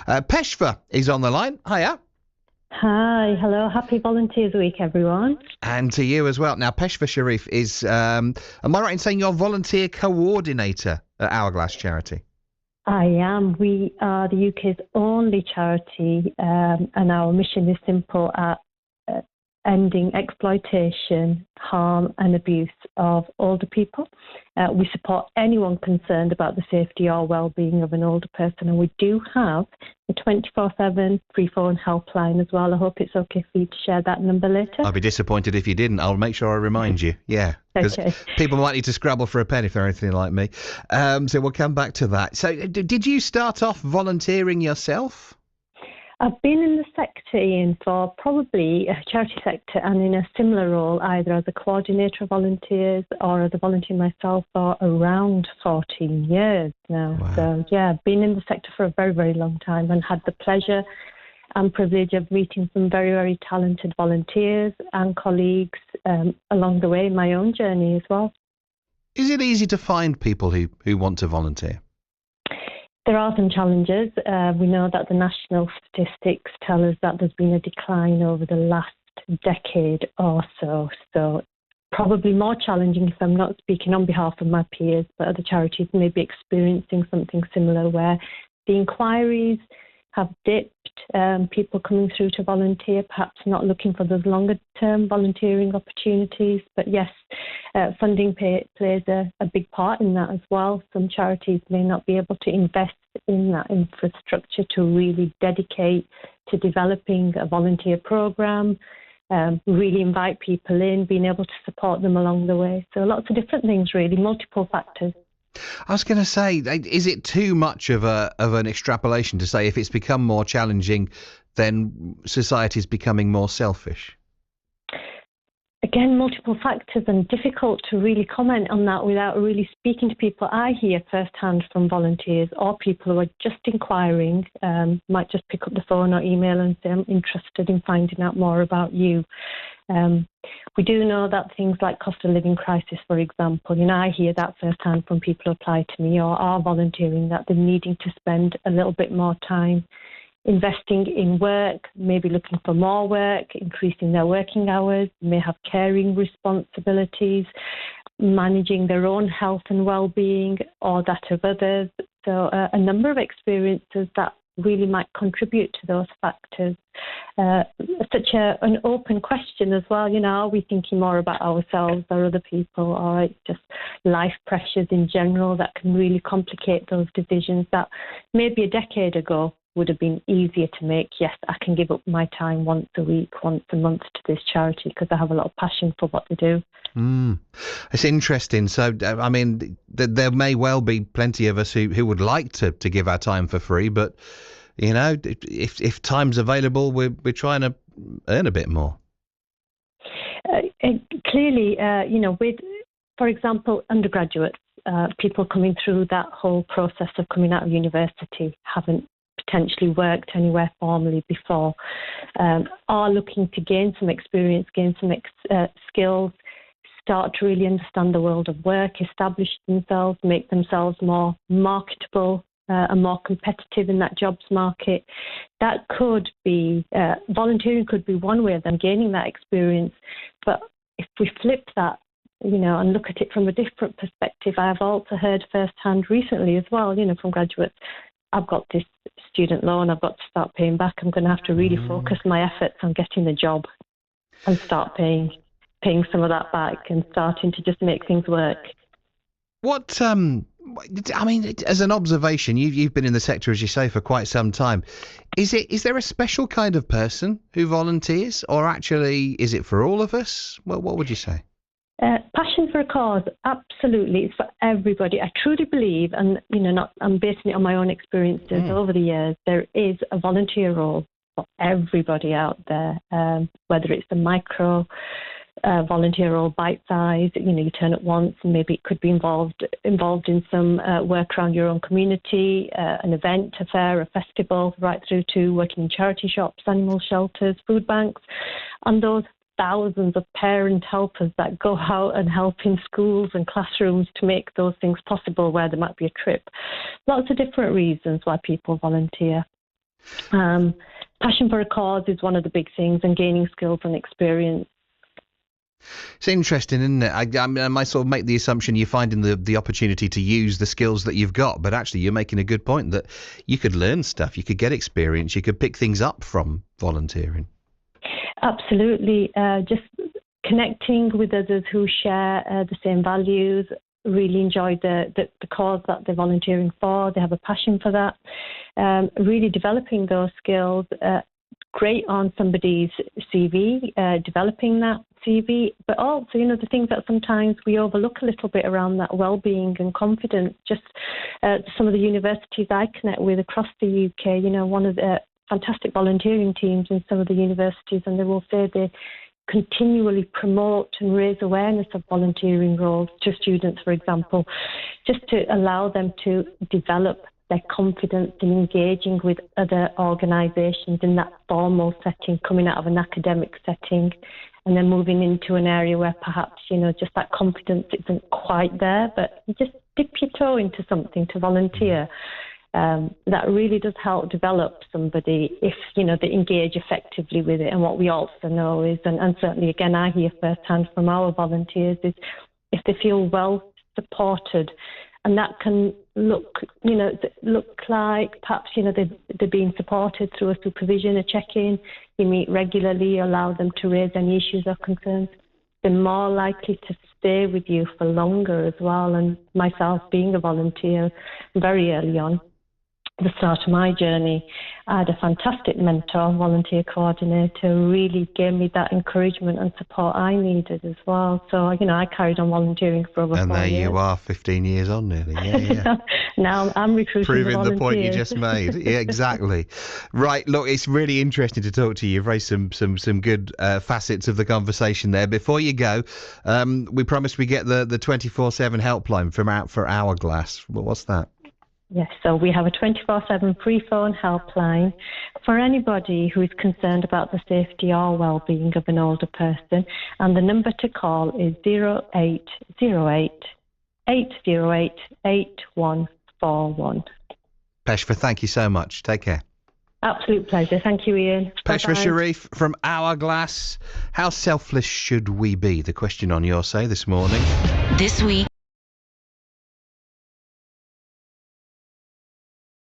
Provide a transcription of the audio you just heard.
Peshva is on the line. Hiya. Hi, hello. Happy Volunteers Week, everyone. And to you as well. Now, Peshva Sharif is, am I right in saying you're volunteer coordinator at Hourglass Charity? I am. We are the UK's only charity, and our mission is simple: ending exploitation, harm and abuse of older people. We support anyone concerned about the safety or well-being of an older person, and we do have a 24/7 free phone helpline as well. I hope it's okay for you to share that number later. I'd be disappointed if you didn't. I'll make sure I remind you. Yeah, because people might need to scrabble for a pen if they're anything like me. So we'll come back to that. So did you start off volunteering yourself? I've been in the sector, Ian, for probably a charity sector and in a similar role, either as a coordinator of volunteers or as a volunteer myself for around 14 years now. Wow. So, yeah, been in the sector for a very, very long time and had the pleasure and privilege of meeting some very, very talented volunteers and colleagues along the way in my own journey as well. Is it easy to find people who want to volunteer? There are some challenges. We know that the national statistics tell us that there's been a decline over the last decade or so. So probably more challenging if I'm not speaking on behalf of my peers, but other charities may be experiencing something similar where the inquiries have dipped, people coming through to volunteer, perhaps not looking for those longer-term volunteering opportunities. But yes, funding plays a big part in that as well. Some charities may not be able to invest in that infrastructure to really dedicate to developing a volunteer program, really invite people in, being able to support them along the way. So lots of different things, really, multiple factors. I was going to say, is it too much of an extrapolation to say if it's become more challenging, then society's becoming more selfish? Again, multiple factors and difficult to really comment on that without really speaking to people. I hear firsthand from volunteers or people who are just inquiring, might just pick up the phone or email and say, I'm interested in finding out more about you. We do know that things like cost of living crisis, for example, I hear that firsthand from people who apply to me or are volunteering, that they're needing to spend a little bit more time investing in work, maybe looking for more work, increasing their working hours, may have caring responsibilities, managing their own health and well-being or that of others. So a number of experiences that really might contribute to those factors. Such an open question as well, are we thinking more about ourselves or other people, or it's just life pressures in general that can really complicate those decisions that maybe a decade ago would have been easier to make. Yes, I can give up my time once a week, once a month to this charity because I have a lot of passion for what they do. It's interesting. So, I mean, there may well be plenty of us who would like to give our time for free, but, if time's available, we're trying to earn a bit more. Clearly, with, for example, undergraduates, people coming through that whole process of coming out of university haven't potentially worked anywhere formally before, are looking to gain some experience, gain some skills, start to really understand the world of work, establish themselves, make themselves more marketable and more competitive in that jobs market. That could be, volunteering could be one way of them gaining that experience. But if we flip that, and look at it from a different perspective, I have also heard firsthand recently as well, from graduates, I've got this student loan, I've got to start paying back. I'm going to have to really focus my efforts on getting a job and start paying some of that back and starting to just make things work. What, as an observation, you've been in the sector, as you say, for quite some time. Is there a special kind of person who volunteers, or actually is it for all of us? Well, what would you say? Passion for a cause, absolutely. It's for everybody. I truly believe, and I'm basing it on my own experiences over the years, there is a volunteer role for everybody out there, whether it's the micro volunteer role, bite size, you turn up once and maybe it could be involved in some work around your own community, an event, a fair, a festival, right through to working in charity shops, animal shelters, food banks, and those thousands of parent helpers that go out and help in schools and classrooms to make those things possible where there might be a trip. Lots of different reasons why people volunteer. Passion for a cause is one of the big things, and gaining skills and experience. It's interesting, isn't it? I might sort of make the assumption you're finding the opportunity to use the skills that you've got, but actually you're making a good point that you could learn stuff, you could get experience, you could pick things up from volunteering. Absolutely. Just connecting with others who share the same values, really enjoy the cause that they're volunteering for, they have a passion for that, really developing those skills, great on somebody's CV, developing that CV, but also, the things that sometimes we overlook a little bit around that well-being and confidence. Just some of the universities I connect with across the UK, one of the fantastic volunteering teams in some of the universities, and they will say they continually promote and raise awareness of volunteering roles to students, for example, just to allow them to develop their confidence in engaging with other organisations in that formal setting, coming out of an academic setting, and then moving into an area where perhaps, just that confidence isn't quite there, but you just dip your toe into something to volunteer. That really does help develop somebody if, they engage effectively with it. And what we also know is, and certainly, again, I hear firsthand from our volunteers, is if they feel well supported, and that can look like perhaps, they're being supported through a supervision, a check-in, you meet regularly, allow them to raise any issues or concerns, they're more likely to stay with you for longer as well. And myself being a volunteer very early on, the start of my journey, I had a fantastic mentor, volunteer coordinator, who really gave me that encouragement and support I needed as well. So, I carried on volunteering for over 4 years. And there you are, 15 years on nearly. Yeah. Now I'm recruiting Proving the point you just made. Yeah, exactly. Right, look, it's really interesting to talk to you. You've raised some good facets of the conversation there. Before you go, we promised we get the 24/7 helpline for Hourglass. Well, what's that? Yes, so we have a 24/7 free phone helpline for anybody who is concerned about the safety or well-being of an older person, and the number to call is 0808 808 8141. Peshva, thank you so much. Take care. Absolute pleasure. Thank you, Ian. Peshva Sharif from Hourglass. How selfless should we be? The question on your say this morning. This week